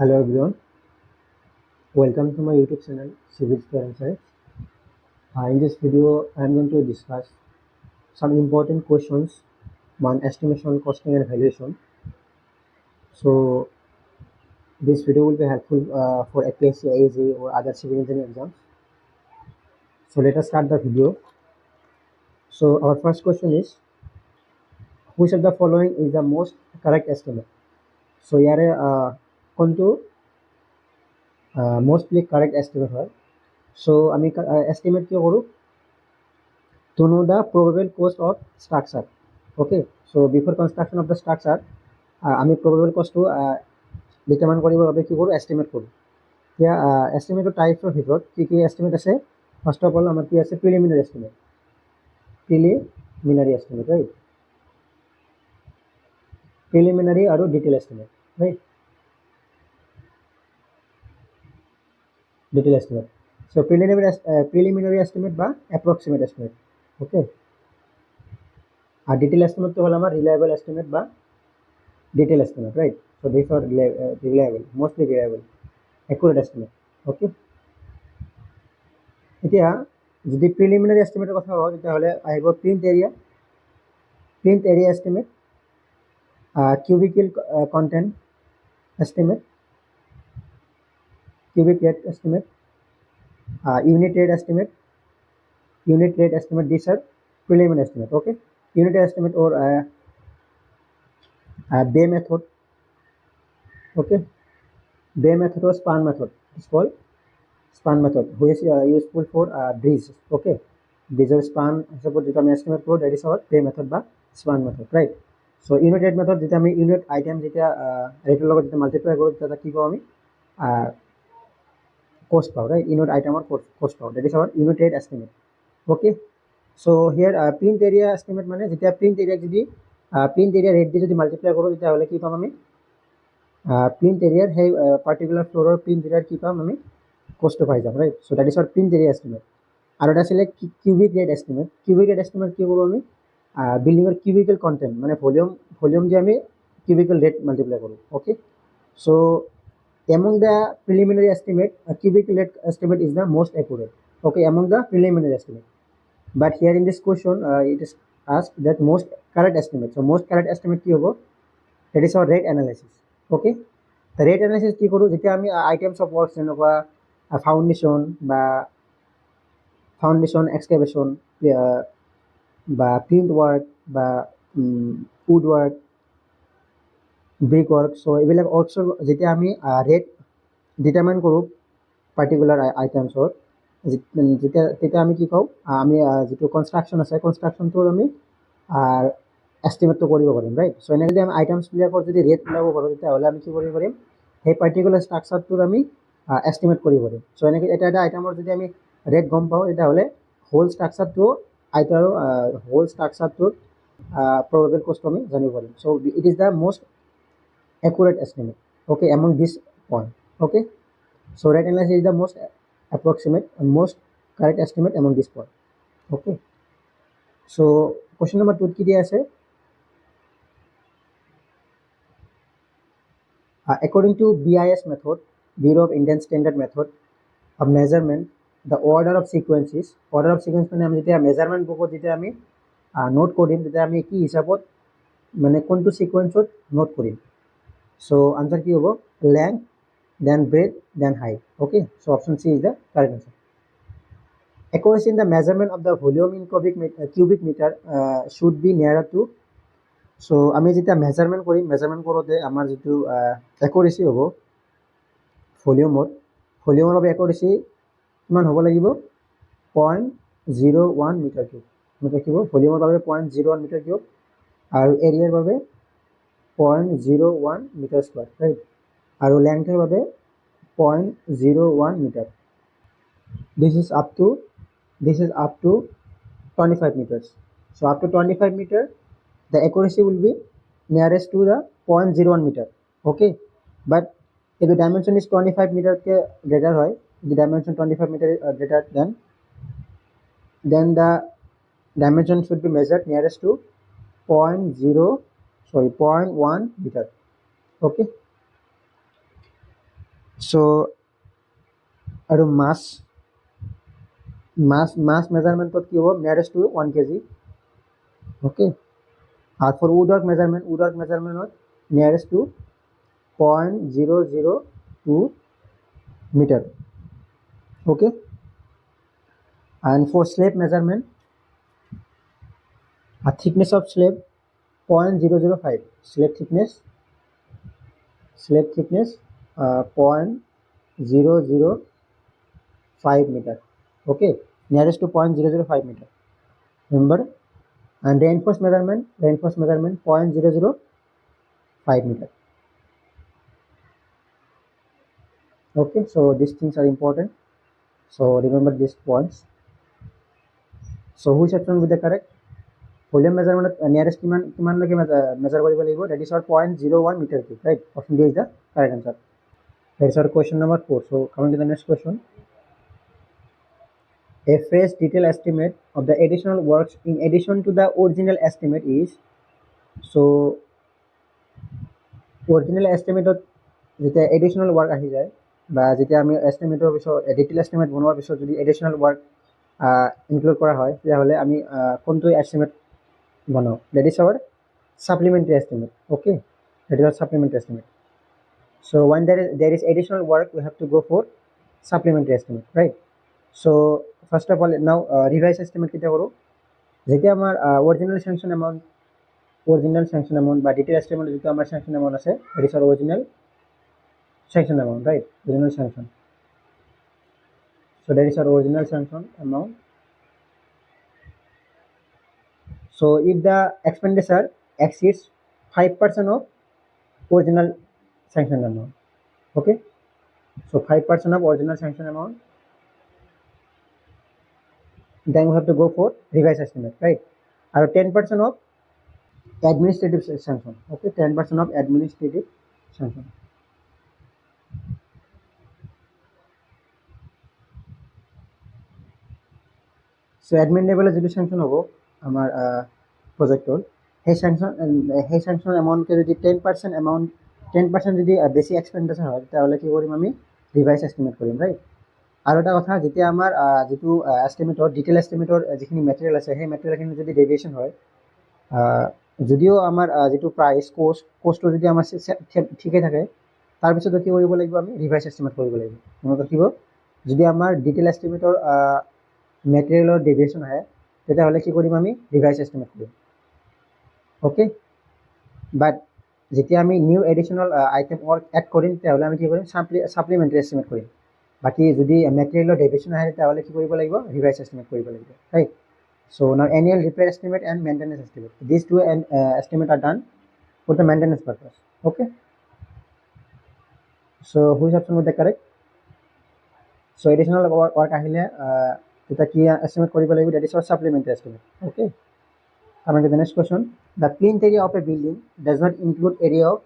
Hello everyone, welcome to my YouTube channel Civil and Science. In this video, I am going to discuss some important questions on estimation, costing and valuation. So this video will be helpful for APSC, AAC or other civil engineering exams. So let us start the video. So our first question is, which of the following is the most correct estimate? So here kontu mostly correct estimate hoy. So আমি estimate কি করব? To know the probable cost of structure. Okay, so before construction of the structure আমি probable cost to determine কৰিবৰ বাবে কি কৰোঁ, estimate কৰোঁ। এতিয়া estimate টাইপৰ ভিতৰত কি estimate আছে? First of all আমাৰ কি আছে, preliminary estimate, right? Preliminary আৰু detail estimate, right? Detail estimate. So preliminary estimate বা approximate estimate, okay? আর detail estimate তো হল আমার reliable estimate বা detail estimate, right? So these are reliable, mostly reliable, accurate estimate, okay? এতিয়া যদি preliminary এস্টিমেটের কথা হয় তাহলে আহিব plinth area estimate, cubical content estimate, cubic rate estimate, unit rate estimate. These are preliminary estimate, okay? Unit rate estimate or Bay method, okay? Bay method or span method is called span method, which is useful for bridge, okay? Bridge or span suppose যেটা আমি estimate করব, that is our Bay method বা span method, right? So unit rate method যেটা আমি unit item যেটা রেটের লগত যেটা মাল্টিপ্লাই করব সেটা কি পাবো আমি cost পাবো, right? Unit item or cost পাবো, that is our unit rate estimate, okay? So here plinth area estimate মানে যেটা plinth area যদি plinth area rate দিয়ে যদি মাল্টিপ্লাই করব তাহলে কি পাম আমি plinth area সেই পার্টিকুলার ফ্লোরের plinth area কি পাম আমি cost পাই যাম, right? So that is our plinth area estimate. আর এটা আসলে cubic rate estimate. Cubic rate estimate কি করব আমি বিল্ডিং এর cubical content মানে ভলিউম দিয়ে আমি cubical rate মাল্টিপ্লাই করব, okay? So among the preliminary estimate, cubical rate estimate is the most accurate, okay, among the preliminary estimate. But here in this question it is asked that most correct estimate. So most correct estimate কি হবো, that is our rate analysis, okay? The rate analysis কি করব, যেটা আমি items of work যেনেকুৱা foundation excavation বা plinth work বা wood work, brick work, so এইবিলাক ওয়ার্কছৰ যেতিয়া আমি ৰেট ডিটাৰমাইন কৰোঁ পাৰ্টিকুলাৰ আইটেমছৰ, তেতিয়া আমি কি কওঁ, আমি যিটো কনষ্ট্ৰাকশ্যন আছে কনষ্ট্ৰাকশ্যনটোৰ আমি এষ্টিমেটটো কৰিব পাৰিম, ৰাইট? চ' এনেকৈ যদি আমি আইটেমছবিলাকৰ যদি ৰেট ওলাব পাৰোঁ তেতিয়াহ'লে আমি কি কৰিব পাৰিম, সেই পাৰ্টিকুলাৰ ষ্ট্ৰাকচাৰটোৰ আমি এষ্টিমেট কৰিব পাৰিম। চ' এনেকৈ এটা আইটেমৰ যদি আমি ৰেট গম পাওঁ তেতিয়াহ'লে হোল ষ্ট্ৰাকচাৰটোৰ probable cost আমি জানিব পাৰিম। চ' it is the most accurate estimate, okay, among this point, okay? So rate analysis is the most approximate and most correct estimate among this point, okay? So question number 2 কি দিয়া আছে, according to BIS method, Bureau of Indian Standard method of measurement, the order of sequence মানে আমি যেতিয়া measurement বুকত যেতিয়া আমি note কৰিম তেতিয়া আমি কি হিচাপত মানে কোনটো সিকোয়েন্সত নোট কৰিম। So answer কি হ'ব, length, then breadth, then height, okay? So option C is the correct answer. Accuracy in the measurement of the volume in cubic meter should be nearer to. So আমি যেতিয়া measurement কৰিম, measurement কৰোঁতে আমাৰ যিটো accuracy হ'ব ভলিউমৰ বাবে accuracy কিমান হ'ব লাগিব, 0.01 মিটাৰ কিউব থাকিব। ভলিউমৰ বাবে 0.01 মিটাৰ কিউব আৰু এৰিয়াৰ বাবে 0.01 মিটাৰ স্কোয়ার, রাইট? আৰু লেংথৰ বাবে 0.01 metre. This is up to 25 meters. So up to 25 meter the accuracy will be nearest to the 0.01 meter, okay? But if the dimension is 25 meter ke greater hoy, the dimension 25 meter is greater, then the dimension should be measured nearest to 0.1 meter, okay? So আৰু মাছ মেজাৰমেণ্টত কি হ'ব nearest two 1 kg okay and for woodwork measurement nearest to 0.002 meter okay and for slab measurement a thickness of slab 0.005 slab thickness 0.005 meter okay nearest to 0.005 meter remember and reinforced measurement 0.005 meter okay so these things are important so remember these points so which option will be the correct volume measurement nearest kiman lage measure koribo lagibo that is our 0.01 meter cube right option D is the correct answer that is our question number 4 so coming to the next question a fresh detailed estimate of the additional works in addition to the original estimate is so original estimate যেতিয়া additional work আহি যায় বা যেতিয়া আমি এস্টিমেটৰ পিছত detail estimate বনোৱাৰ পিছত যদি additional work ইনক্লুড কৰা হয় তেতিয়াহ'লে আমি কোনটো এস্টিমেট বনাও that is our supplementary estimate okay that is our supplementary estimate so when there is additional work we have to go for supplementary estimate right so first of all now revise estimate কেতিয়া কৰো যেতিয়া আমাৰ original sanction amount বা detail estimate যেটা আমাৰ sanction amount আছে that is our original sanction amount right original sanction so that is our original sanction amount so if the expenditure exceeds 5% of original sanction amount okay so 5% of original sanction amount then we have to go for revised estimate right or 10% of administrative sanction okay 10% of administrative sanction so admin level যদি sanction হবো আমার প্রজেক্টৰ সেই sanction amount কে যদি 10% amount 10% যদি বেছি এক্সপেন্ডিচাৰ হয় তাহলে কি কৰিম আমি রিভাইজ এস্টিমেট কৰিম ৰাইট আৰু এটা কথা যেতিয়া আমাৰ যেটো এস্টিমেটৰ ডিটেইল এস্টিমেটৰ যিখিনি মেটেৰিয়েল আছে সেই মেটেৰিয়েলখিনি যদি ডেভিয়েশন হয় যদিও আমাৰ যেটো প্ৰাইস কোষ্টটো যদি আমাৰ ঠিকই থাকে তাৰ পিছত কি কৰিব লাগিব আমি রিভাইজ এস্টিমেট কৰিব লাগিব মনত ৰাখিব যদি আমাৰ ডিটেইল এস্টিমেটৰ মেটেৰিয়েলৰ ডেভিয়েশন হয় তেতিয়াহ'লে কি কৰিম আমি revise estimate Karim okay but যেতিয়া আমি নিউ এডিশনাল আইটেম এড কৰিম তেতিয়াহ'লে আমি কি কৰিম সাপ্লিমেন্টারি এস্টিমেট কৰিম বাকি যদি মেটেৰিয়েলৰ ডেভিয়েশন আহে তেতিয়াহ'লে কি কৰিব লাগিব রিভাইজ এস্টিমেট কৰিব লাগিব right so now annual repair estimate and maintenance estimate these two estimate are done for the maintenance purpose okay so which option would be correct so additional work ahile eta ki estimate koribo lagibo that is our supplementary estimate okay coming to the next question the plinth area of a building does not include area of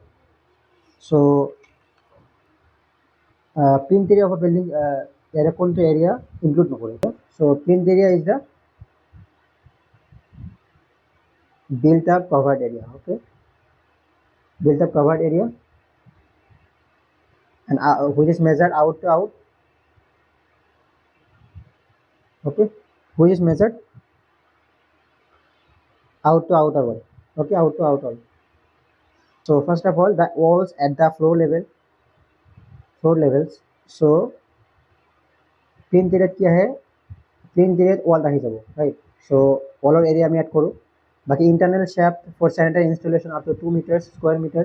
so plinth area of a building area konto area include nokore so plinth area is the built up covered area okay built up covered area and which is measured out to out okay which is measured out to outer wall okay out to outer wall so first of all the walls at the floor levels so plinth area kya hai plinth area wall rahi jabo right so wall area ami add koru baki internal shaft for sanitary installation up to 2 meters square meter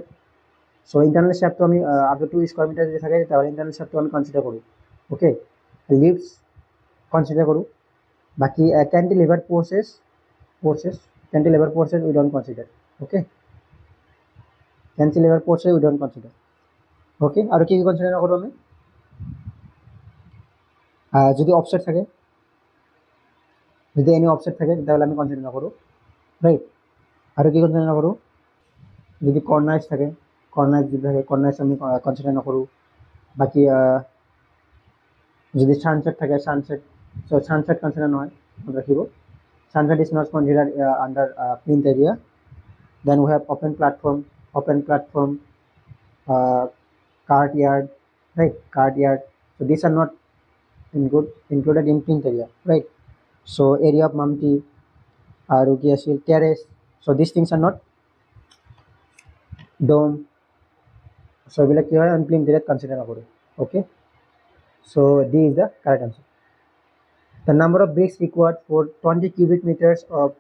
so internal shaft to ami up to 2 square meter je thake tahole internal shaft to ami consider koru okay lifts consider koru baki cantilever forces we don't consider okay cantilever forces we don't consider okay aru ki consider na koru ami যদি offset থাকে যদি any offset থাকে তাহলে আমি consider না করব right আর কি consider না করব যদি কর্নার্স থাকে কর্নার্স যদি থাকে কর্নার্স আমি কনসিডার না করব বাকি যদি সানসেট থাকে সানসেট সো সানসেট কনসিডার নয় মনে রাখিব sunset is not considered under plinth area then we have open platform courtyard right? Courtyard. So these are not included in plinth area, right? So area of Mamti, Rukia Shield, terrace. So these things are not dome. So we like here and plinth area consider about it. Okay. So D is the correct answer. The number of bricks required for 20 cubic meters of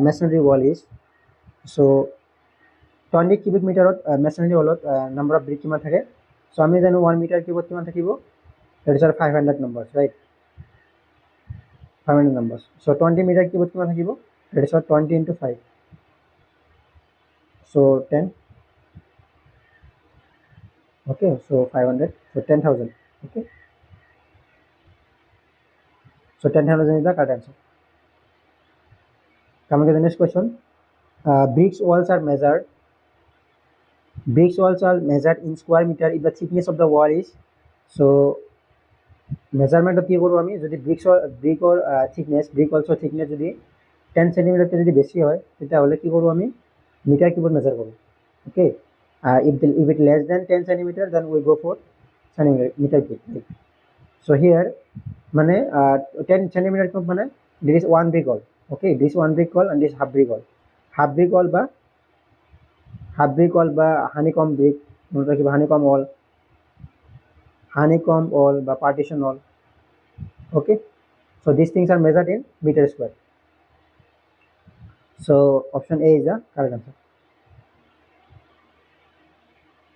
masonry wall is, so 20 cubic meter masonry wall number of brick কিমান থাকে, so আমি জানো 1 meter কিউবত কিমান থাকিব, that is our 500 numbers, right? 500 numbers. So 20 meter কিউবত কিমান থাকিব, that is our 20 into 5, so 10. Okay, so 500, so 10,000. Okay, so 10,000 is the correct answer. Coming to the next question. Bricks walls are measured in square meter if the thickness of the wall is, so measurement কি করব আমি, যদি ব্রিকৰ brick also thickness যদি 10 সেন্টিমিটারকে যদি বেশি হয় তেতিয়াহ'লে কি করব আমি মিটার কিউবত মেজার করব। ওকে, if it less than 10 centimeter then we go for meter cube, right? So here মানে 10 centimeter cube মানে this is one brick wall. Okay, this one brick wall and this half brick wall. Half brick wall বা honeycomb brick, মনে রাখিব honeycomb wall বা partition wall. Okay, so these things are measured in meter square. So option A is the correct answer.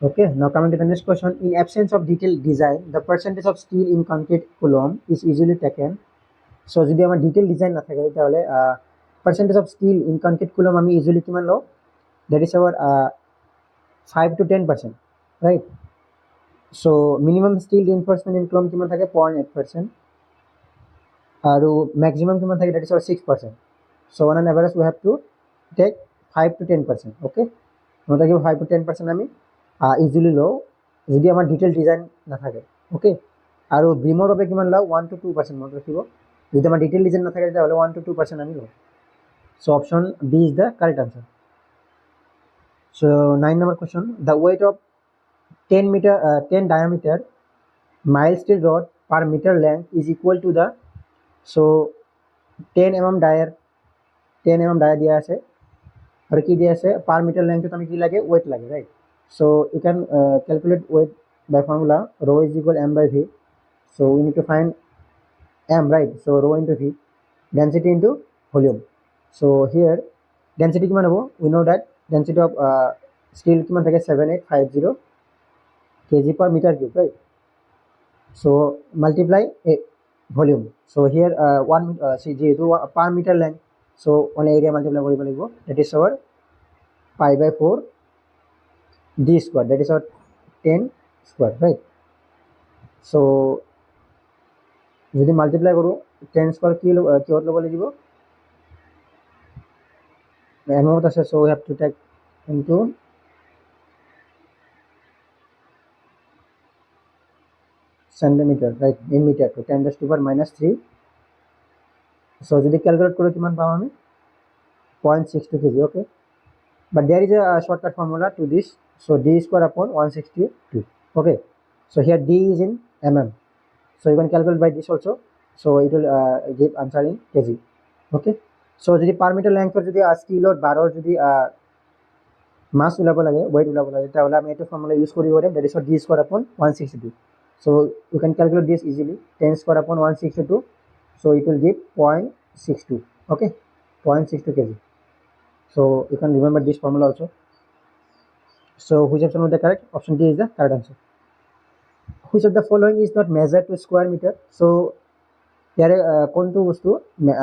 Okay, now coming to the next question. In absence of detailed design, the percentage of steel in concrete coulomb is usually taken. So যদি আমার detailed design না থাকে তাহলে percentage of steel in concrete coulomb আমি usually কিমান লও, that is our 5 to 10%, right? So minimum steel reinforcement in coulomb কিমান থাকে 0.8%, আৰু maximum কিমান থাকে, that is our 6%. So on an average we have to take 5 to 10%. Okay, মনে রাখিব 5 to 10% আমি ইজিলি লও যদি আমার ডিটেইল ডিজাইন না থাকে। ওকে, আৰু বিমৰ বাবে কিমান লও 1 to 2% মনে ৰাখিব, যদি আমাৰ ডিটেইল ডিজাইন না থাকে তাহলে 1 to 2% আমি লও। So option B is the correct answer. So 9 number question. The weight of 10 diameter mild steel rod per meter length is equal to the, so 10 mm Dier দিয়া আছে আৰু কি দিয়া আছে per meter length আমি কি লাগে weight লাগে, right? So you can calculate weight by formula rho is equal m by v. So we need to find m, right? So rho into v, density into volume. So here density কিমান হ'ব, we know that density of steel কিমান থাকে 7850 kg per meter cube, right? So multiply volume. So here see যেহেতু per meter length, so on area multiply কৰিব লাগিব, that is our pi by 4 d square, that is our 10 square, right? So যদি multiply কৰো 10 square কিহত ল'ব লাগিব, amount আছে, so we have to take into centimeter, right? In meter to 10 raised to power minus 3. So যদি calculate কৰো কিমান পাম আমি 0.62 kg. Okay, but there is a shortcut formula to this, so d square upon 162. Okay, so here d is in mm, so you can calculate by this also, so it will give answer in kg. Okay, so যদি per meter length যদি স্টিলৰ বাৰৰ যদি মাছ ওলাব লাগে, weight ওলাব লাগে, তাহলে আমি এইটো formula use কৰিব পাৰিম, that is d square upon 162. So you can calculate this easily, 10 square upon 162, so it will give 0.62. Okay, 0.62 kg. So you can remember this formula also. So which option is the correct? Option D is the correct answer. Which of the following is not measured to square meter? So here কোনটো বস্তু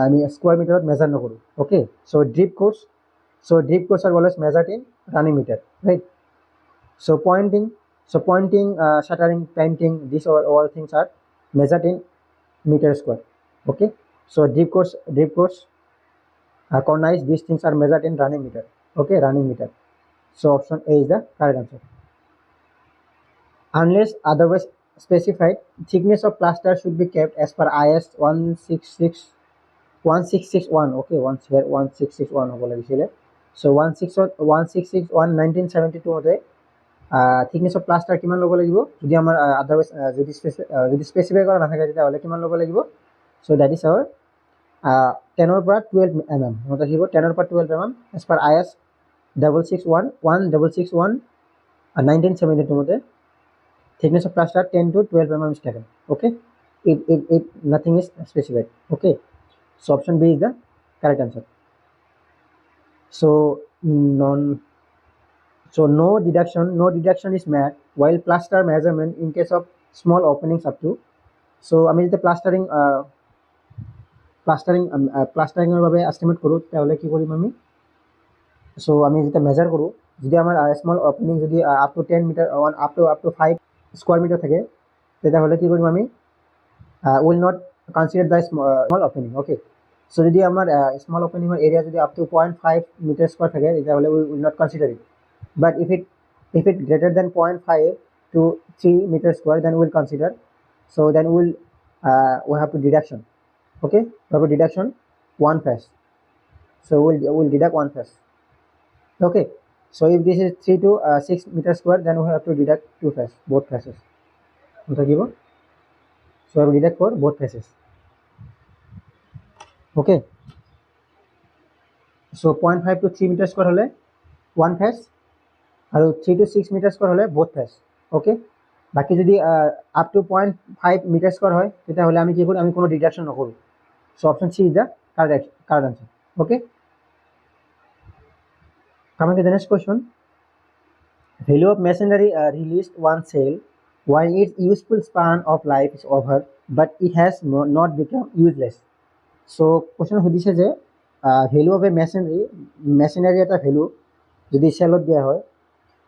আমি square মিটাৰত measure নকৰো। Okay, so drip course are always measured in running meter, right? So pointing, shuttering, painting, these all things are measured in meter square. Okay, so drip course, cornice, these things are measured in running meter. Okay, running meter. So option A is the correct answer. Unless otherwise specified, thickness of plaster should be kept as per IS 1661. Okay, once here 1661 হ'ব লাগিছিলে, so 1661 1972 হতে thickness of plaster কিমান ল'ব লাগিব, যদি আমাৰ otherwise যদি specify কৰা নাথাকে তেতিয়াহ'লে কিমান ল'ব লাগিব। চ' ডেট ইজ আৱাৰ 10ৰ পৰা 12 mm, মনত ৰাখিব 10ৰ পৰা 12 mm এজ পাৰ IS 661 1972 মতে thickness of plaster 10 to 12 mm is taken. Okay, if nothing is specified. Okay, so option B is the correct answer. So no deduction is made while plaster measurement in case of small openings up to. So আমি যেতিয়া প্লাষ্টাৰিঙৰ বাবে estimate কৰোঁ তেতিয়াহ'লে কি কৰিম আমি, চ' আমি যেতিয়া মেজাৰ কৰোঁ, যদি আমাৰ স্মল অপেনিং যদি up to 10 metre up to 5 square metre থাকে তেতিয়াহ'লে কি কৰিম আমি, will not consider the small opening. Okay, so' যদি আমাৰ স্মল অপেনিঙৰ এৰিয়া যদি আপ টু 0.5 মিটাৰ স্কোৱাৰ থাকে তেতিয়াহ'লে will not consider it, but if it greater than 0.5 to 3 meter square then we'll consider. So then we have to deduction. Okay, we have to deduction one phase, so we'll deduct one phase. Okay, so if this is 3 to 6 meter square then we have to deduct two phase, both phases. So we have to deduct for both phases. Okay, so 0.5 to 3 meter square hole one phase আৰু 3 to 6 metre square হ'লে both phase. Okay, বাকী যদি up to 0.5 metre square হয় তেতিয়াহ'লে আমি কি কৰোঁ, আমি কোনো ডিডাকশ্যন নকৰোঁ। চ' option C is the correct answer. Okay, coming to the next question. Value of masonry released one sale while its useful span of life is over but it has not become useless. So question সুধিছে যে ভেলু of A machinery এটা ভেলু যদি চেলত দিয়া হয়,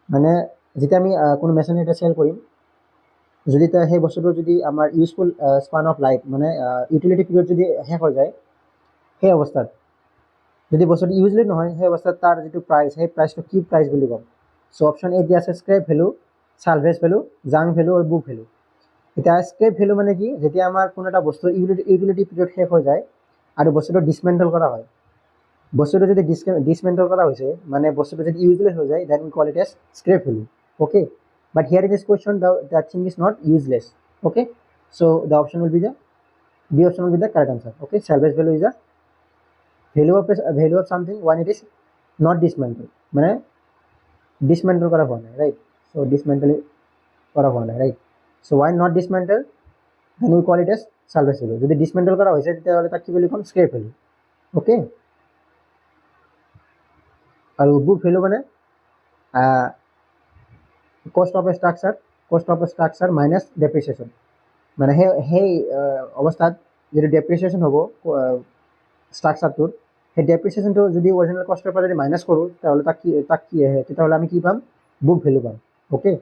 মানে যেতিয়া আমি কোনো মেচিনাৰী এটা চেল কৰিম, যদি সেই বস্তুটোৰ যদি আমাৰ ইউজফুল স্পান অফ লাইফ মানে ইউটিলিটি পিৰিয়ড যদি শেষ হৈ যায়, সেই অৱস্থাত যদি বস্তুটো ইউজলেছ নহয় সেই অৱস্থাত তাৰ যিটো প্ৰাইচ, সেই প্ৰাইচটো কি প্ৰাইচ বুলি ক'ম। চ' অপশ্যন এ দিয়া আছে স্ক্ৰেপ ভেলু, চালভেজ ভেলু, জাং ভেলু আৰু বুক ভেলু। এতিয়া স্ক্ৰেপ ভেলু মানে কি, যেতিয়া আমাৰ কোনো এটা বস্তুৰ ইউটিলিটি পিৰিয়ড শেষ হৈ যায় আৰু বস্তুটো ডিছমেণ্টেল কৰা হয়, বস্তুটো যদি ডিছমেণ্টেল কৰা হৈছে মানে বস্তুটো যদি ইউজলেছ হৈ যায়, then we call it as scrap value. Okay, but here in this question the thing is not useless. Okay, so' the option will be the B option will be the correct answer. Okay, salvage value is the value of something when it is not dismantled, মানে ডিছমেণ্টেল কৰা হোৱা নাই, right. চ' ডিছমেণ্টেল কৰা হোৱা নাই, right. চ' when not dismantled then we call it as salvage value. যদি ডিছমেণ্টেল কৰা হৈছে তেতিয়াহ'লে তাক কি বুলি ক'ম, স্ক্ৰেপ ভেলু। অ'কে, আৰু বুক ভেলু মানে cost of a structure minus depreciation, মানে সেই অৱস্থাত যিটো ডেপ্ৰিচিয়েশ্যন হ'ব ষ্ট্ৰাকচাৰটোৰ, সেই ডেপ্ৰিচিয়েশ্যনটো যদি অৰিজিনেল কষ্টৰ পৰা যদি মাইনাছ কৰোঁ তেতিয়াহ'লে তাক কি আহে, তেতিয়াহ'লে আমি কি পাম, বুক ভেলু পাম। Okay,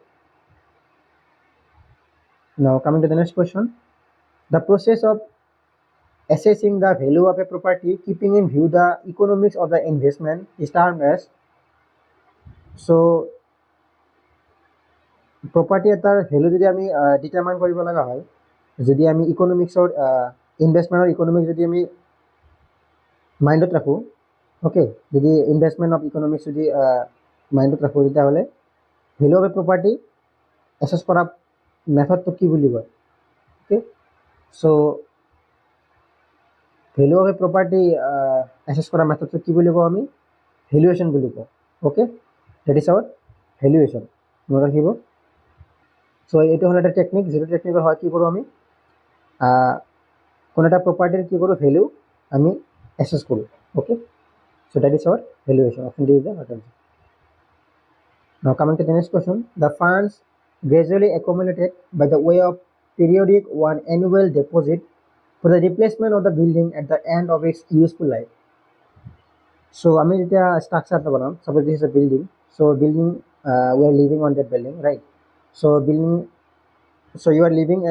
now coming to the next question. The process of assessing the value of a property keeping in view the economics of the investment is termed as. So property এটাৰ ভেলু যদি আমি determine কৰিব লগা হয়, যদি আমি ইকনমিক্সৰ ইনভেষ্টমেণ্টৰ ইকনমিক্স যদি আমি মাইণ্ডত ৰাখোঁ, অ'কে, যদি ইনভেষ্টমেণ্ট অফ ইকনমিক্স যদি মাইণ্ডত ৰাখোঁ তেতিয়াহ'লে ভেলু অফ এ প্ৰপাৰ্টি এছেছ কৰা মেথডটো কি বুলি কয়। অ'কে, চ' ভেলু অফ এ প্ৰপাৰ্টি এছেছ কৰা মেথডটো কি বুলি কওঁ আমি, ভেলুৱেশ্যন বুলি কওঁ। Okay, that is our valuation, মনত ৰাখিব। চ' এইটো হ'ল এটা টেকনিক, যিটো টেকনিকৰ হয় কি কৰোঁ আমি, কোনো এটা প্ৰপাৰ্টিৰ কি কৰোঁ, ভেলু আমি এছেছ কৰোঁ। Okay, so' that is our valuation. Option D is the right answer. Now coming to the next question. The funds gradually accumulated by the way of periodic one annual deposit for the replacement of the building at the end of its useful life. So আমি যেতিয়া ষ্ট্ৰাকচাৰটো বনাম, suppose this is a building, so building we are living on that building, right? So you are living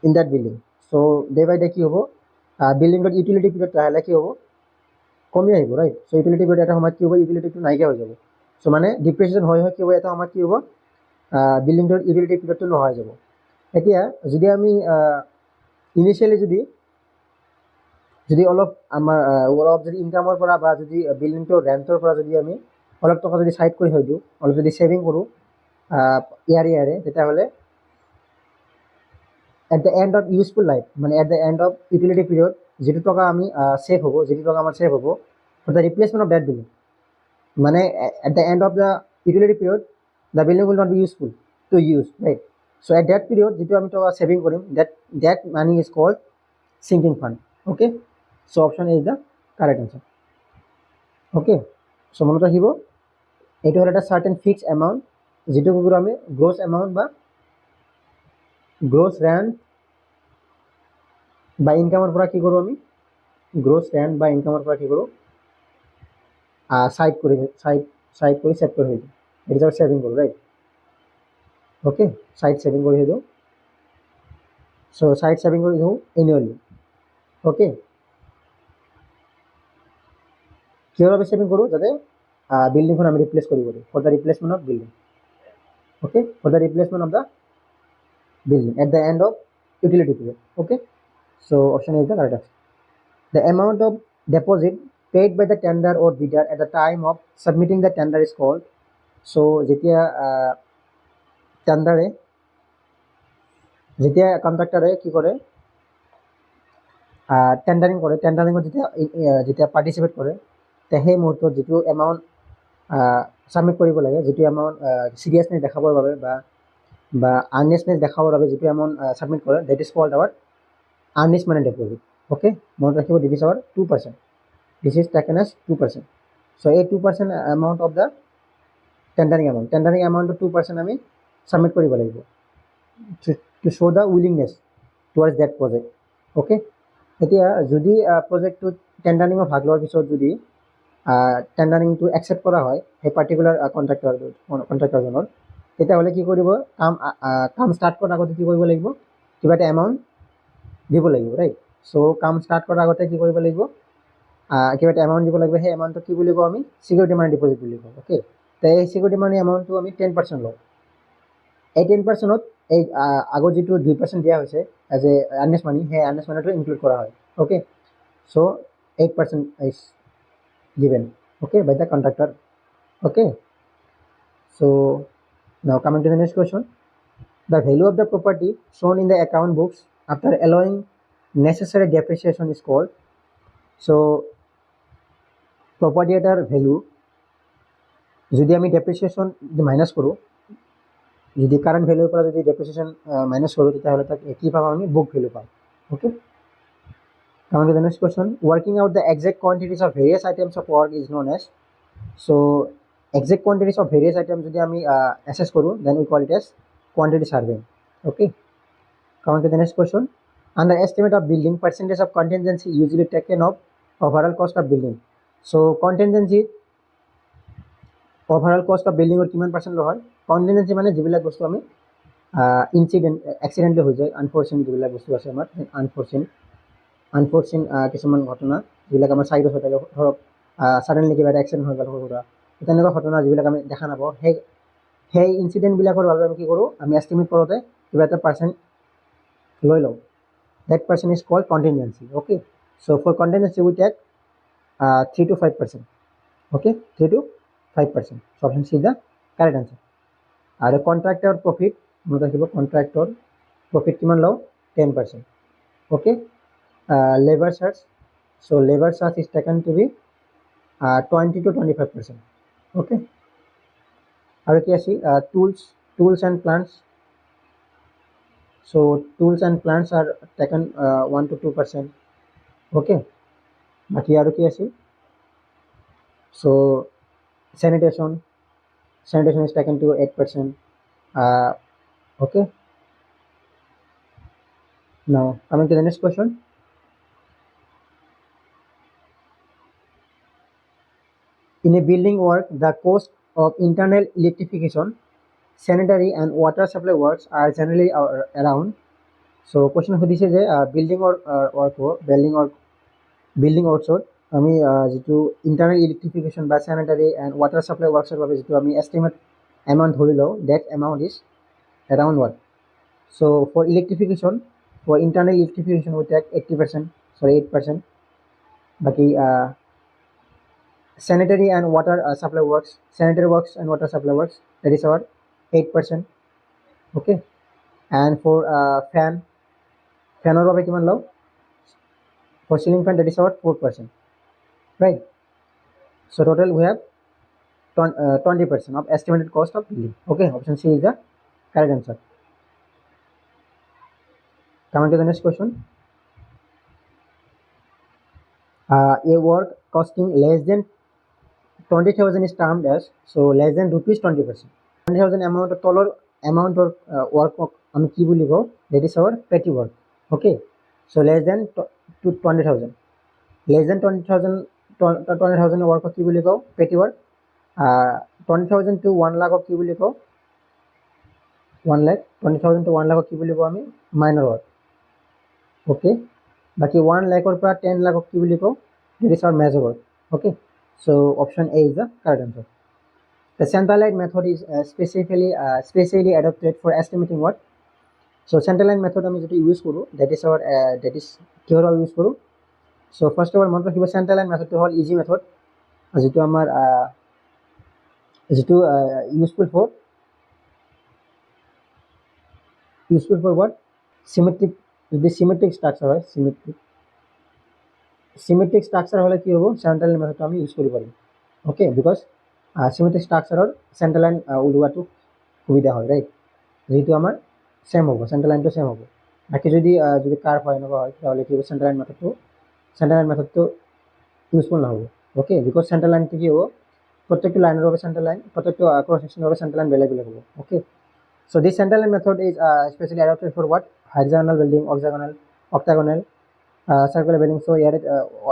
in that building. So day by day কি হ'ব, বিল্ডিংটোত utility period লাহে কি হ'ব, কমি আহিব, ৰাইট। চ' ইউটিলিটি পিৰিয়ড এটা সময়ত কি হ'ব, ইউটিলিটিটো নাইকিয়া হৈ যাব। চ' মানে ডিপ্ৰেচিয়েশ্যন হয় কি হ'ব, এটা সময়ত কি হ'ব, বিল্ডিংটোৰ ইউটিলিটি পিৰিয়ডটো নোহোৱা হৈ যাব। এতিয়া যদি আমি ইনিচিয়েলি যদি অলপ আমাৰ যদি ইনকামৰ পৰা বা যদি বিল্ডিংটোৰ ৰেণ্টৰ পৰা যদি আমি অলপ টকা যদি চাইড কৰি থৈ দিওঁ, অলপ যদি ছেভিং কৰোঁ, ইয়াৰে তেতিয়াহ'লে at the end of useful life মানে at the end of utility period যিটো টকা আমি ছেভ হ'ব, যিটো টকা আমাৰ ছেভ হ'ব for the replacement of that building, মানে at the end of the utility period the building will not be useful to use, right? So' at that period যিটো আমি টকা ছেভিং কৰিম, that money is called sinking fund. Okay, so option A is the correct answer. Okay, so মনত ৰাখিব এইটো হ'ল এটা certain fixed amount যিটো কি কৰোঁ আমি gross amount বা gross rent বা ইনকামৰ পৰা কি কৰোঁ আমি gross rent বা ইনকামৰ পৰা কি কৰোঁ সাইড কৰি সেভ কৰি দিওঁ, এইটো আমি সেভিং কৰোঁ, ৰাইট? অ'কে, সাইড সেভিং কৰি দিওঁ, চ' সাইড সেভিং কৰি দিওঁ এনুৱেলি। অ'কে, কিহৰ বাবে সেভিং কৰোঁ? যাতে বিল্ডিংখন আমি ৰিপ্লেচ কৰিব পাৰোঁ, for the replacement of building. Okay, for the replacement of the building at the end of utility period. Okay, so option A is the correct answer. The amount of deposit paid by the tender or bidder at the time of submitting the tender is called, so যেতিয়া কন্ট্ৰাক্টৰে কি কৰে tendering কৰে, টেণ্ডাৰিঙত যেতিয়া participate কৰে সেই মুহূৰ্তত যিটো amount submit কৰিব লাগে, যিটো এমাউণ্ট চিৰিয়াছনেছ দেখাবৰ বাবে বা আৰ্নেছনেছ দেখাবৰ বাবে যিটো এমাউণ্ট ছাবমিট কৰে, ডেট ইজ কল্ড আৱাৰ আৰ্নেছ মানে ডেপজিট। অ'কে, মনত ৰাখিব, this is our 2%, this is taken age 2%। So' এই 2% এমাউণ্ট অফ দ্য টেণ্ডাৰিং এমাউণ্টৰ 2% আমি ছাবমিট কৰিব লাগিব to show' the willingness towards that project. Okay, এতিয়া যদি প্ৰজেক্টটোত টেণ্ডাৰিঙৰ ভাগ লোৱাৰ পিছত যদি টেণ্ডাৰিংটো একচেপ্ট কৰা হয় সেই পাৰ্টিকুলাৰ কণ্ট্ৰেক্টৰজনৰ, তেতিয়াহ'লে কি কৰিব, কাম ষ্টাৰ্ট কৰাৰ আগতে কি কৰিব লাগিব, কিবা এটা এমাউণ্ট দিব লাগিব, ৰাইট? চ' কাম ষ্টাৰ্ট কৰাৰ আগতে কি কৰিব লাগিব, কিবা এটা এমাউণ্ট দিব লাগিব। সেই এমাউণ্টটো কি বুলি কওঁ আমি, ছিকিউৰিটি মানি ডিপজিট বুলি কওঁ। অ'কে, তো এই ছিকিউৰিটি মানি এমাউণ্টটো আমি 10% লওঁ। এই 10%ত এই আগত যিটো 2% দিয়া হৈছে এজ এ আৰ্নেছ মানি, সেই আৰ্নেছ মানিটো ইনক্লুড কৰা হয়। অ'কে, চ' 8% is given, okay, by the contractor. Okay, so now coming to the next question, the value of the property shown in the account books after allowing necessary depreciation is called, so property etar value যদি আমি ডেপ্ৰিচিয়েশ্যন minus কৰোঁ, যদি current ভেলুৰ পৰা যদি ডেপ্ৰিচিয়েশ্যন minus কৰোঁ, তেতিয়াহ'লে তাক কি পাম আমি, বুক ভেলু পাম। Okay, coming to the next question, working out the exact quantities of various items of work is known as, so exact quantities of various items যদি আমি assess কৰোঁ, then we call it as quantity surveying. Okay, coming to the next question, under estimate of building, percentage of contingency usually taken of overall cost of building. So contingency overall cost of building কিমান percent লোৱা হয়? কণ্টিনজেঞ্চি মানে যিবিলাক বস্তু আমি accidentally হৈ যায়, আনফৰ্চিন যিবিলাক বস্তু আছে আমাৰ, আনফৰ্চিন কিছুমান ঘটনা যিবিলাক আমাৰ চাইডত হৈ থাকে, ধৰক ছাডেনলি কিবা এটা এক্সিডেণ্ট হৈ গ'ল সৰু সুৰা, তেনেকুৱা ঘটনা যিবিলাক আমি দেখা নাপাওঁ, সেই ইনচিডেণ্টবিলাকৰ বাবে আমি কি কৰোঁ, আমি এষ্টিমেট কৰোঁতে কিবা এটা পাৰ্চেণ্ট লৈ লওঁ। That percent is called contingency. Okay, so for contingency we take 3 to 5%. Okay, 3 to 5%. So option C is the correct answer. And the contractor profit, contractor profit kiman low, 10%. Okay, labor charge, so labor charge is taken to be 20 to 25%. Okay, and tools and plants, so tools and plants are taken 1 to 2%. Okay, baki aru ki ase, so sanitation is taken to 8%. Okay, now coming to the next question, in a building work, the cost of internal electrification, sanitary and water supply works are generally around, so question সুধিছে যে বিল্ডিঙৰ building ৱৰ্কছত আমি যিটো internal electrification বা sanitary and water supply ৱৰ্কছৰ বাবে যিটো আমি এষ্টিমেট এমাউণ্ট ধৰি লওঁ, that amount is around what? So for electrification, for internal electrification we take 8%, বাকি sanitary and water supply works, sanitary works and water supply works, that is our 8%. Okay, and for faনৰ বাবে কিমান লওঁ? For ceiling fan, that is about 4%, right? So total we have 20% of estimated cost of building. Okay, option C is the correct answer. Coming to the next question. A work costing less than 20,000 is termed as, so less than rupees 20%. 20,000 amount of dollar amount or work আমি কি বুলি কওঁ? That is our petty work. Okay, so less than 20,000. Less than 20,000 work কি বুলি কওঁ? Petty work. 20,000 to 1 lakh কি বুলি কওঁ? 1 lakh. 20,000 to 1 lakh কি বুলি কওঁ আমি? Minor work. Okay, বাকি 1 lakh পৰা 10 lakh কি বুলি কওঁ? That is our major work. Okay, so option A is the correct answer. The centralized method is specially adopted for estimating what? So centralized method আমি যেটো use কৰো, that is our কিহৰ use কৰো? So first of all মনত ৰাখিব, centralized method হ'ল easy method, যেটো আমাৰ যেটো useful for what? Symmetric, যদি symmetric structure হয়, symmetric structure হলে কি হ'ব? Centralized method আমি ইউজ কৰিব পাৰিম. Okay, because symmetric structure central line উলিওৱাটো সুবিধা হয়, right? যেটো আমাৰ সেম হ'ব, central line টো সেম হ'ব। বাকি যদি কার্ভ হয় এনেকুৱা হয় তাহলে কি হ'ব? central line মেথডটো ইউজফুল নহ'ব। Okay, because central line কি হ'ব? প্ৰত্যেকটো লাইনৰ বাবে central line, প্ৰত্যেকটো ক্ৰস সেকশনৰ বাবে central line বেলেগ হ'ব। Okay, so this central line method is specially adapted for what? Hexagonal building, octagonal, circular building. So here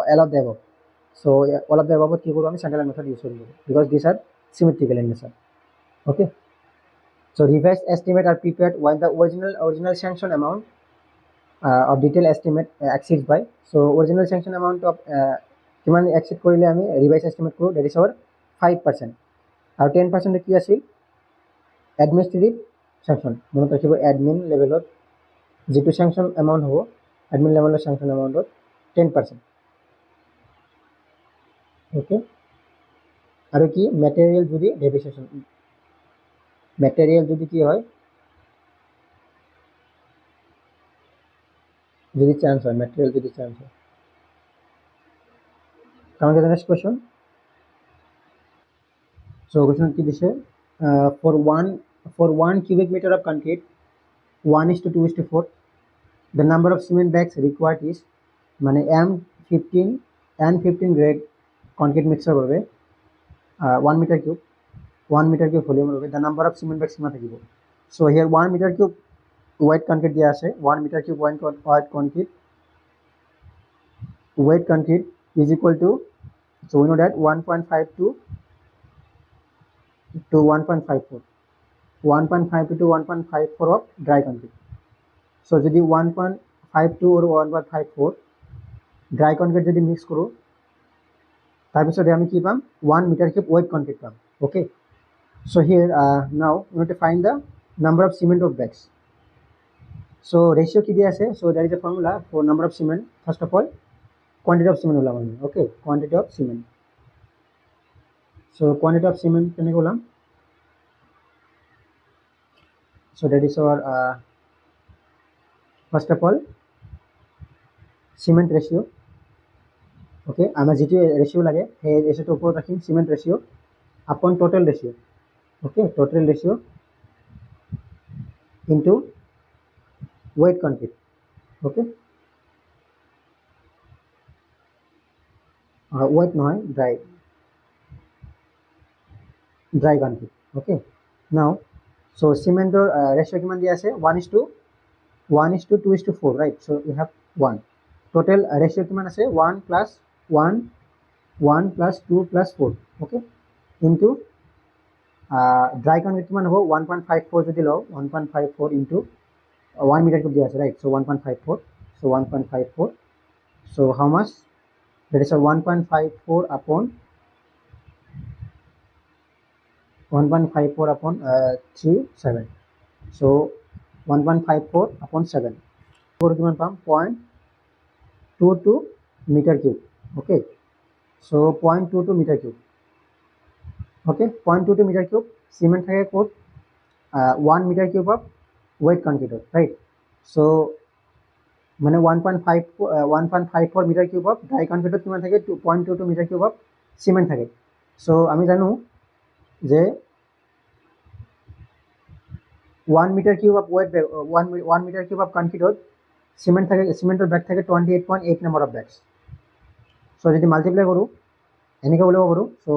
all of the above. So all of the above কি কৰোঁ আমি? central line method use কৰিব, because these are symmetrical in nature. Okay, so revised estimate are prepared when the original sanction amount of detail estimate exceeds by, so original sanction amount of কিমান exceed কৰিলে আমি revised estimate কৰোঁ, that is our 5%. আৰু 10% কি আছিল? administrative sanction. মনত ৰাখিব, admin levelত যেটো sanction amount হ'ব, admin levelৰ sanction amountত 10%. Okay, আৰু কি? material যদি depreciation, material যদি কি হয়? যদি chance হয়, material যদি chance হয়। Coming to the next question. So question কি দিছে? For one cubic meter of concrete, 1:2:4, the number of cement bags required is, মানে N15 grade concrete mixer বাবে 1 meter cube volume বাবে the number of cement bags কিমান থাকিব? So here 1 meter cube white concrete দিয়া আছে, 1 meter cube white concrete is equal to, so we know that 1.52 to 1.54, 1.52 to 1.54 of dry concrete. So যদি 1.52 or 1.54 dry concrete যদি mix কৰো, তাৰপিছত আমি কি পাম? 1 meter cube white concrete palm. Okay, so here now we need to find the number of cement of bags. So ratio কি দিয়া আছে? So there is a formula for number of cement. First of all, quantity of cement ওলাম আমি। Okay, quantity of cement. So quantity of cement কেনেকৈ ওলাম? So that is our first of all cement ratio. Okay, আমাৰ যেটো ratio লাগে সেই ratioটো ওপৰত ৰাখিম, cement ratio upon total ratio. Okay, total ratio into weight concrete. Okay, weight নহয়, dry concrete. Okay, now so cementor ratio কিমান দিয়া আছে? 1:2:4, right? So we have 1. Total ratio কিমান আছে? 1 plus 1 plus 2 plus 4. Okay, into dry concrete কিমান হ'ব? 1.54 যদি লওঁ, 1.54 into 1 meter cube দিয়া আছে, right? So 1.54, so 1.54, so how much? That is a 1.54 upon 37. So 1.54 upon 7, কিমান পাম? 0.22 meter cube. Okay, so 0.22 meter cube. Okay, 0.22 meter cube cement থাকে ক'ত? 1 meter cube of wet concrete, right? So মানে 1.54 metre cube of dry কনক্ৰিটত কিমান থাকে 2.22 metre cube of cement থাকে। চ' আমি জানো যে 1 metre cube of wet 1 metre cube of কনক্ৰিটত চিমেণ্ট থাকে, চিমেণ্টৰ বেগ থাকে 28.8 নাম্বাৰ অফ বেগছ। চ' যদি মাল্টিপ্লাই কৰোঁ এনেকৈ ওলাব পাৰোঁ। So'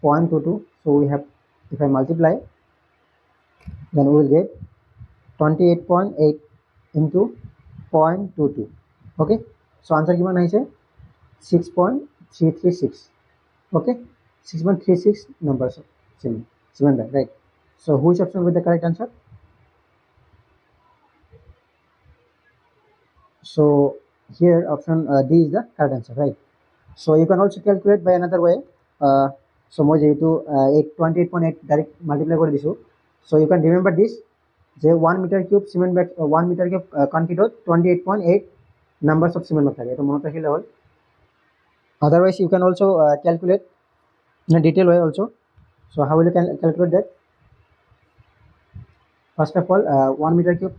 0.22, so' we have if I multiply then we will get 28.8 into 0.22. Okay, so answer কিমান আহিছে 6.336. okay, 6.36 numbers of cement bag, right? So which option with the correct answer? So here option D is the correct answer, right? So you can also calculate by another way. So মই যেহেতু 28.8 direct multiply করে দিছো, so you can remember this যে 1 metre cube cement bag 1 metre cube কনক্ৰিটত 28.8 numbers of cement bag থাকে, এটা মনত ৰাখিলে হ'ল। Otherwise you can also calculate in a detail way also. So how will you calculate that? First of all 1 meter cube,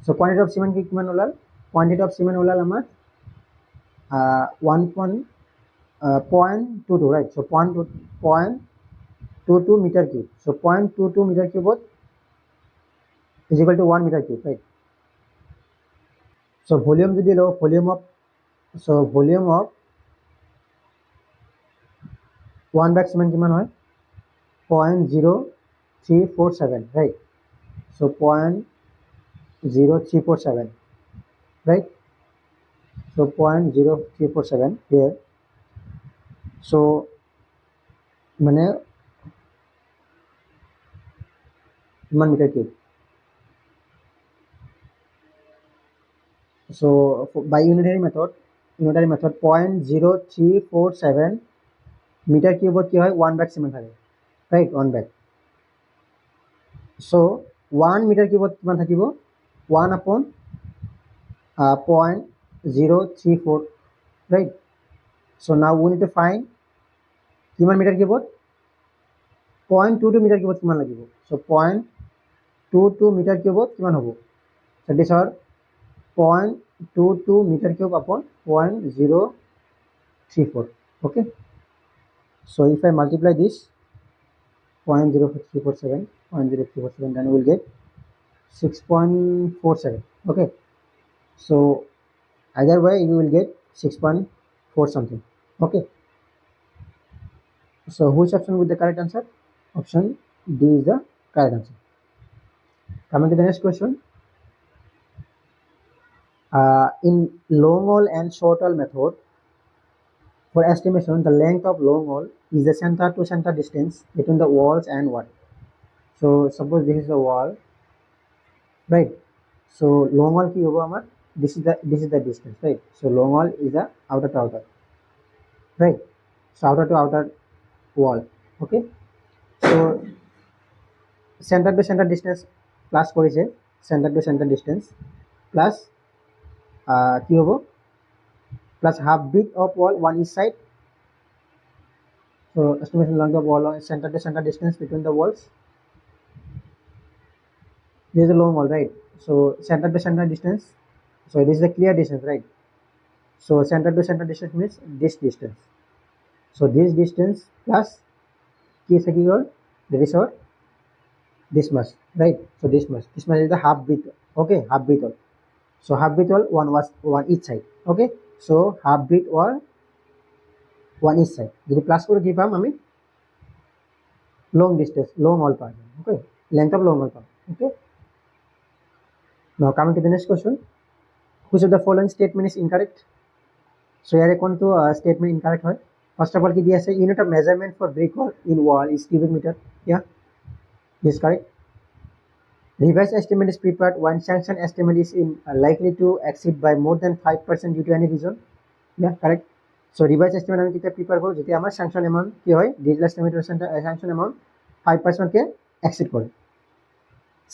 so quantity of cement কিমান ওলাল, quantity of cement ওলাল আমাৰ 0.22, right? So 0.22 meter cube, so 0.22 meter cube is equal to 1 meter cube, right? So volume যদি লও, volume of 1 bag cement কিমান হয় 0.0347, right? So 0.0347, right? So 0.0347 here. So মানে 1 meter cube. So by unitary method 0.0347 meter cube কি হয় 1 bag cement থাকে, right? 1 bag. So 1 meter cube কিমান থাকিব 1 upon 0.034, right? So now we need to find কিমান meter cube 0.22 meter cube কিমান লাগিব। So 0.22 meter cube কিমান হ'ব, so this are 0.22 meter cube upon 0.034, okay? So if I multiply this 0.0347 then we will get 6.47, okay? So either way you will get 6.4 something, okay? So which option with the correct answer? Option D is the correct answer. Coming to the next question. In long haul and short haul method, for estimation the length of long haul is the center to center distance between the walls and what? So suppose this is the wall, right? So long haul ki hobo amar, this is the distance, right? So long haul is the outer to outer, right? So outer to outer wall, okay? So center to center distance plus করেছে, center to center distance plus কি hobo plus half width of wall one each side. So estimation length of wall center to center distance between the walls. This is a long wall, right? So center to center distance, so this is a clear distance, right? So center to center distance means this distance. So this distance plus কি থাকি গ'ল, that is our this much, right? So this much is the half width, okay? Half width all. So half width all one each side, okay? So half width or one each side যদি plus করে কি পাম আমি long distance long all palm, okay? Length of long all palm, okay? Now coming to the next question, which of the following statement is incorrect? So here কোনটো statement incorrect হয়? First of all কি দিয়া আছে unit of measurement for brick wall in wall is cubic meter, yeah, this is correct. Revised estimate is prepared when sanction estimate is likely to exceed by more than 5% due to any reason, yeah, correct. So revised estimate আমি কিটা prepare করব যদি আমার sanction amount কি হয় digital estimate sanction amount 5% কে exceed করে।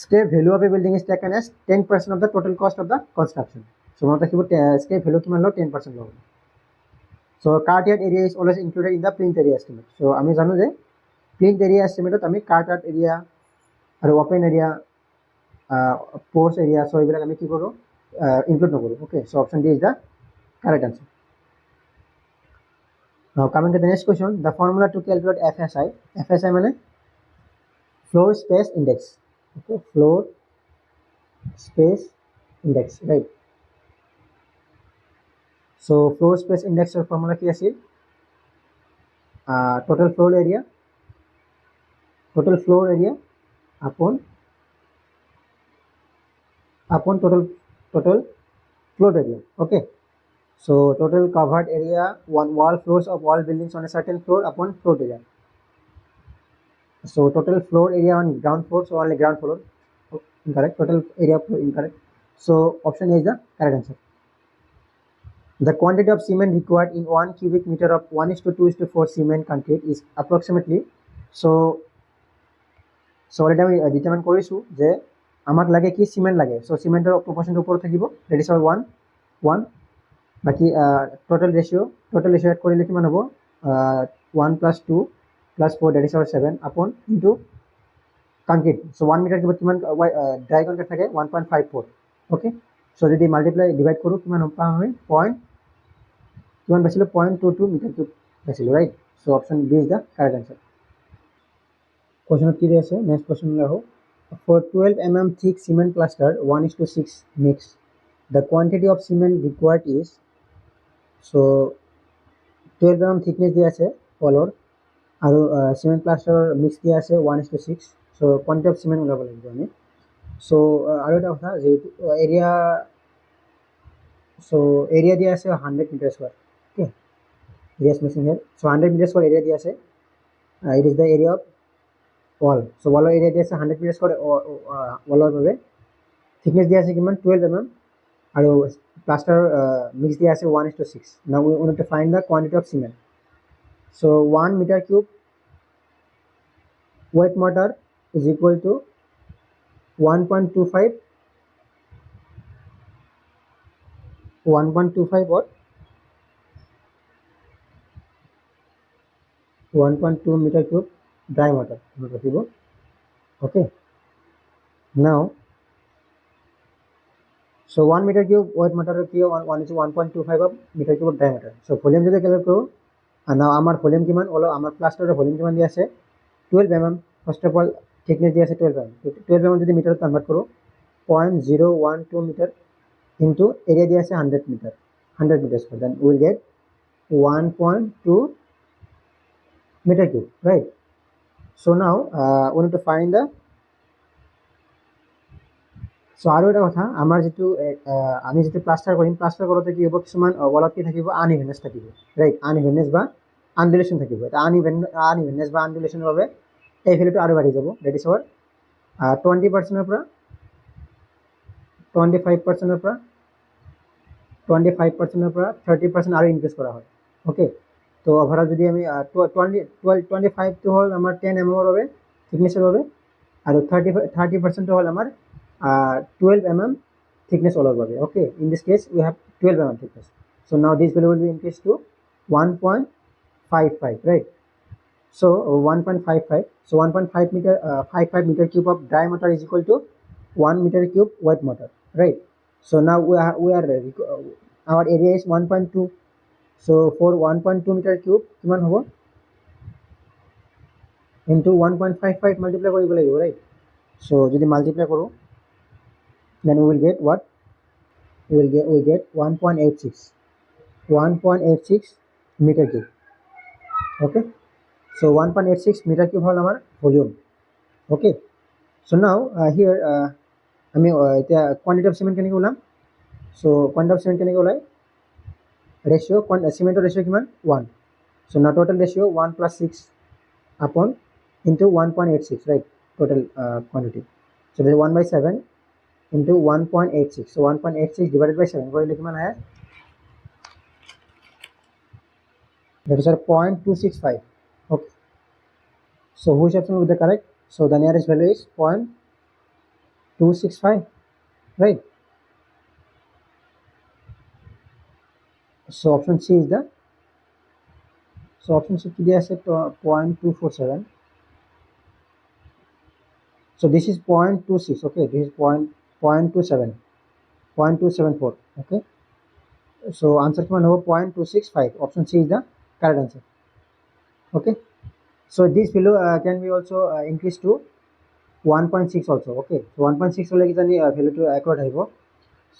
Scrap value of a building is taken as 10% of the total cost of the construction. So মনত ৰাখিব scrap value কিমান লও 10% লও। So cart yard area is always included in the plinth area estimate. So আমি জানো যে plinth area estimate আমি cart yard area আৰু open area, pores area, so এইবিলাক আমি কি কৰোঁ include নকৰোঁ. Okay, so option D is the correct answer. Now coming to the next question, the formula to calculate FSI. FSI মানে floor space index. Okay, floor space index, right? So floor space index or formula কি আছিল? Total floor area upon total floor area. Okay, so total covered area, one wall floors of all buildings on a certain floor upon floor area. So total floor area on ground floor, so only ground floor. Incorrect. Total area floor incorrect. So option A is the correct answer. The quantity of cement required in 1 cubic meter of 1:2:4 cement concrete is approximately. So already আমি determine কৰিছোঁ যে আমাক লাগে কি cement লাগে. So সিমেন্টৰ প্ৰপোৰ্শনটো ওপৰত থাকিব, that is 1 বাকি টোটাল ৰেশিও এড কৰিলে কিমান হ'ব 1 + 2 + 4 দ্যাট ইজ 7 আপন ইনটু কংক্ৰিট. সো 1 মিটাৰ কিমান ড্ৰাই কংক্ৰিট থাকে 1.54. ওকে, সো যদি মাল্টিপ্লাই ডিভাইড কৰোঁ কিমান পাম আমি কিমান পাইছিলোঁ 0.22 মিটাৰ কিউব পাইছিলোঁ, right? So option B is the correct answer. কোৱেশ্যনত কি আছে নেক্সট কোৱেশ্যনলৈ আহোঁ. For 12 mm thick cement plaster 1:6 mix, the quantity of cement required is. So 12 mm thickness দিয়া আছে wallৰ আৰু cement plaster mix দিয়া আছে 1:6. so quantity of cement ওলাব লাগিব আমি. so আৰু এটা কথা যে এৰিয়া, so area দিয়া আছে 100 meter square. okay, yes missing here. so 100 meter square area দিয়া আছে. it is the area of wall. so wall area দিয়া আছে 100 meter square wallৰ বাবে. thickness দিয়া আছে কিমান 12 mm আৰু plaster mix দিয়া আছে 1:6. now we want to find the quantity of cement. so 1 meter cube wet mortar is equal to 1.25 what 1.2 meter cube dry mortar. okay, now so 1 meter cube wet mortar কি 1.25 meter cube dry mortar. so volume যদি calculate কৰোঁ, now আমাৰ volume কিমান ওলো, আমাৰ প্লাষ্টাৰৰ volume কিমান দিয়া আছে 12 mm. First of all thickness দিয়া আছে 12 mm. 12 mm যদি মিটাৰত কনভাৰ্ট কৰোঁ 0.012 মিটাৰ ইনটু এৰিয়া দিয়া আছে 100 metre 100 metre square, then we will get 1.2 meter cube, right? so now we need to find the. so আৰু এটা কথা, আমাৰ যেটো আমি যেটো প্লাষ্টাৰ কৰিম, প্লাষ্টাৰ কৰোঁতে কি হ'ব কিছুমান ওয়ালত কি থাকিব আনইভেনেছ থাকিব, ৰাইট? আনইভেনেছ বা আনডুলেশ্যন থাকিব. এটা আনইভেনেছ বা আনডুলেশ্যনৰ বাবে এই ভ্যালুটো আৰু বাঢ়ি যাব, দ্যাট ইজ 20% পৰা 25% পৰা 30% আৰু ইনক্ৰিজ কৰা হয়. ওকে, তো ওভাৰঅল যদি আমি 25 টো হ'ল আমাৰ 10 mm ৰ বাবে থিকনেছৰ বাবে আৰু 30% হ'ল আমাৰ 12 mm thickness all over. okay, in this case we have 12 mm thickness. so now this value will be increased to 1.55, right? so 1.55, so 1.5 meter 55 meter cube of dry mortar is equal to 1 meter cube wet mortar, right? so now we are our area is 1.2. so for 1.2 meter cube কিমান হ'ব into 1.55 multiply কৰিব লাগিব, right? so যদি multiply কৰোঁ then we will get what? we will get 1.86 meter cube. okay, so 1.86 meter cube হ'ল আমাৰ volume. okay, so now here আমি এতিয়া quantity of cement কেনেকৈ ওলাম? so quantity of cement কেনেকৈ ওলাই? ratio cimentৰ ratio কিমান 1. so now total ratio 1 + 6 upon into 1.86, right? total quantity. so there is 1/7 into 1.86. so 1.86 divided by 7 কৰিলে কিমান আহে? that is 0.265. okay, so which option will be the correct? so the nearest value is 0.265, right? so option C is the. so option C কি দিয়া আছে 0.247. So this is 0.26. Okay, this is 0.27, 0.274. Okay, so answer to number 0.265. Option C is the correct answer. Okay, so this value can be also increased to 1.6 also. Okay, so 1.6 হলে কি জানি value to accurate আহিব,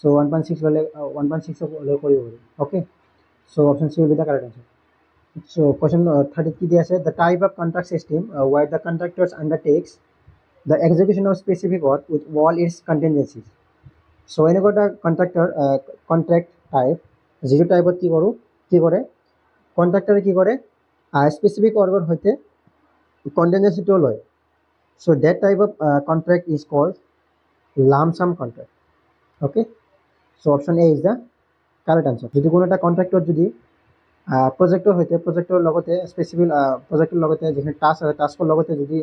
so 1.6 হলে 1.6 হলে কৰিব পাৰি. Okay, so option C will be the correct answer. So question 30 কি দিয়া আছে, the type of contract system where the contractors undertakes the execution of specific work with all its contingencies. So এনেকুৱা এটা contract type যিটো টাইপত কি কৰে কন্ট্রাক্টৰে কি কৰে স্পেসিফিক ওয়ার্কৰ সৈতে কন্টিনজেন্সিটো লয়. So that type of contract is called lump sum contract. Okay, so option A is the correct answer. যদি কোনো একটা কন্ট্রাক্টর যদি প্ৰজেক্টৰ সৈতে প্ৰজেক্টৰ লগতে স্পেচিফিক প্ৰজেক্টৰ লগতে যিখিনি টাস্ক আছে টাস্কৰ লগতে যদি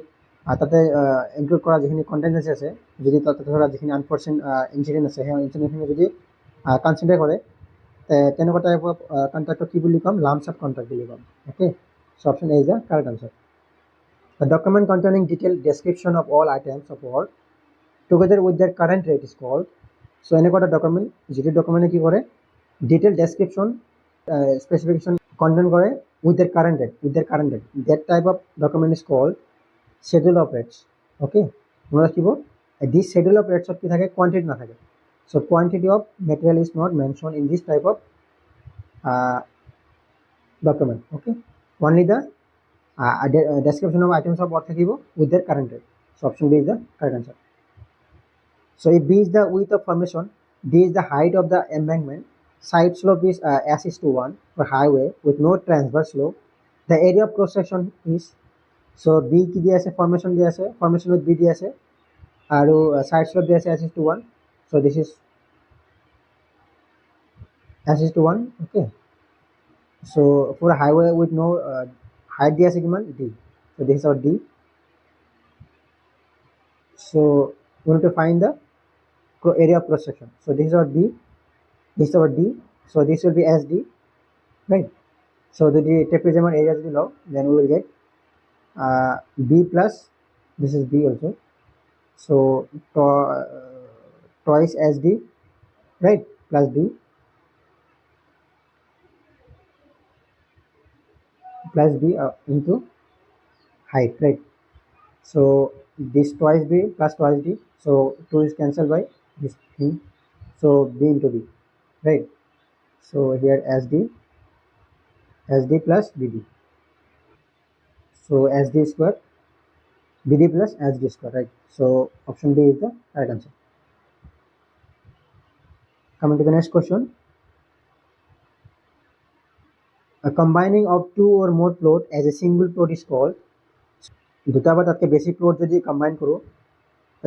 তাতে ইনক্লুড কৰা যিখিনি কন্টিনজেন্সি আছে, যদি তাতে ধৰা যিখিনি আনফৰ্চুন ইনচিডেণ্ট আছে সেই ইনচিডেণ্টখিনি যদি কনচিডাৰ কৰে তেনেকুৱা টাইপ অফ কন্ট্ৰাক্টক কি বুলি ক'ম, লাম্প সাম কন্ট্ৰাক্ট বুলি ক'ম. Okay, so option A is the correct answer. A document containing detailed description of all items of work together with their current rate is called. So এনেকুৱা এটা document যিটো ডকুমেণ্টে কি কৰে detail description specification contain কৰে with their current rate. That type of document is called schedule of rates. Okay, মনে রাখিব this schedule of rates কি থাকে, কোয়ান্টিটি না থাকে. So quantity of material is not mentioned in this type of document. Okay, only the description of items of work থাকিব with their current rate. So option B is the correct answer. So if B is the width of formation, D is the height of the embankment, side slope is S:1 for highway with no transverse slope, the area of cross section is, so B কি দিয়া আছে, formation দিয়া আছে, formation with B দিয়া আছে আৰু side slope দিয়া আছে S:1, so this is S:1. Okay, so for a highway with no height দিয়া আছে কিমান D, so this is our D. So we need to find the area of cross section, so this is our B, this is our D, so this will be SD, right? So the trapezium area is below, then we will get B plus, this is B also, so twice SD, right, plus B into height, right? So this twice B plus twice D, so 2 is cancelled by this thing, so B into B, right? So here SD plus BD, so SD square BD plus SD square, right? So option D is the right answer. Coming to the next question, a combining of 2 or more plot as a single plot is called. দুটা বা তাতকৈ বেছি plot যদি combine কৰোঁ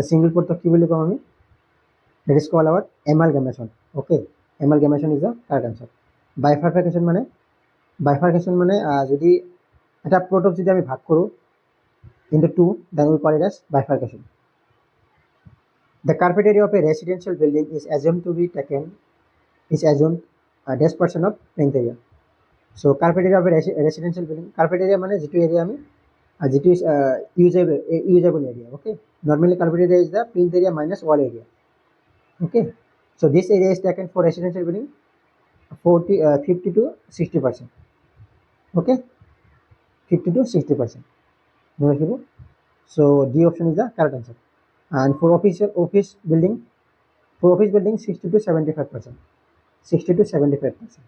single প্লটক কি বুলি ক'ম আমি, that is called our amalgamation. Okay, amalgamation is the correct answer. Bifurcation মানে যদি এটা প্লটক যদি আমি ভাগ কৰোঁ into 2, then we call it as bifurcation. The carpet area of a residential building is assumed dash percent of plinth area. So carpet area of a residential building, carpet area মানে যিটো area আমি যিটো is usable area. Okay, normally carpet area is the plinth area minus wall area. Okay, so this area is taken for residential building 50 to 60%. Okay, 50 to 60%. So D option is the correct answer. And for office building 60 to 75%. 60 to 75%.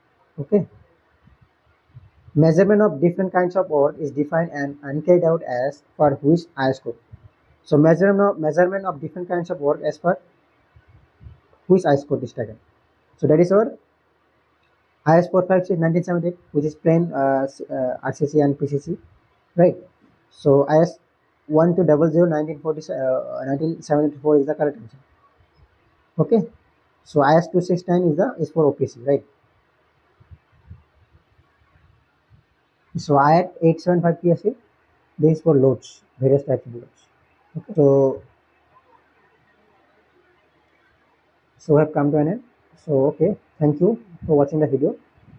Okay. Measurement of different kinds of work is defined and carried out as per which IS code. So measurement of different kinds of work as per which IS code is taken. So that is our IS 456 1978, which is plain RCC and PCC, right? So IS 1200 1974 is the correct answer. Okay, so IS 269 is for OPC, right? So IS 875 PSC, this is for loads, various types of loads. Okay, so we have come to an end. So okay, thank you for watching the video.